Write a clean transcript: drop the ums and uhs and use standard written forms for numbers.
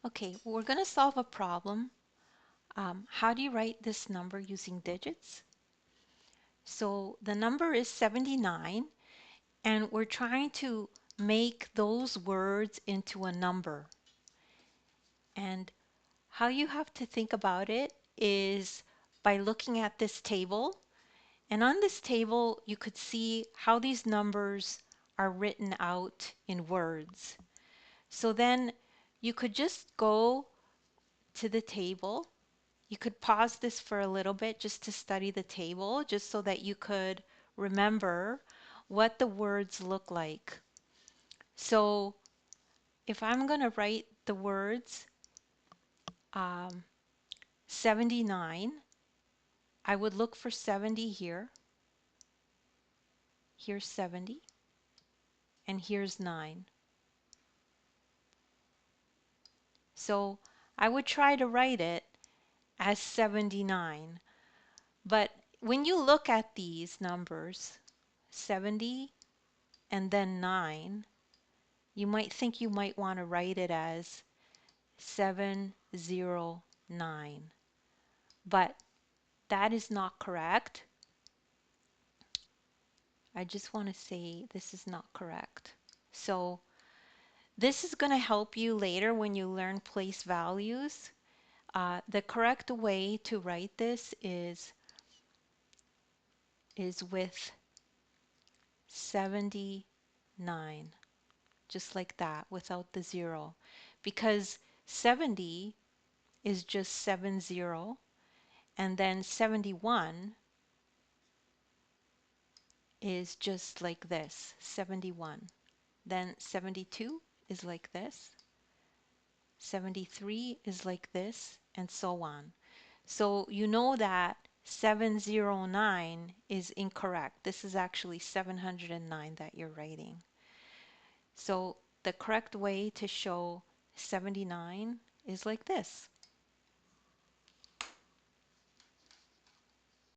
Okay, we're going to solve a problem. How do you write this number using digits? So the number is 79, and we're trying to make those words into a number. And how you have to think about it is by looking at this table. And on this table, you could see how these numbers are written out in words. So then you could just go to the table. You could pause this for a little bit just to study the table, just so that you could remember what the words look like. So if I'm going to write the words um, 79, I would look for 70 here. Here's 70, and here's 9. So I would try to write it as 79. But when you look at these numbers, 70 and then 9, you might think you might want to write it as 709. But that is not correct. I just want to say this is not correct. So this is going to help you later when you learn place values. The correct way to write this is with 79, just like that, without the 0, because 70 is just 70, and then 71 is just like this, 71. Then 72 is like this, 73 is like this, and so on. So you know that 709 is incorrect. This is actually 709 that you're writing. So the correct way to show 79 is like this.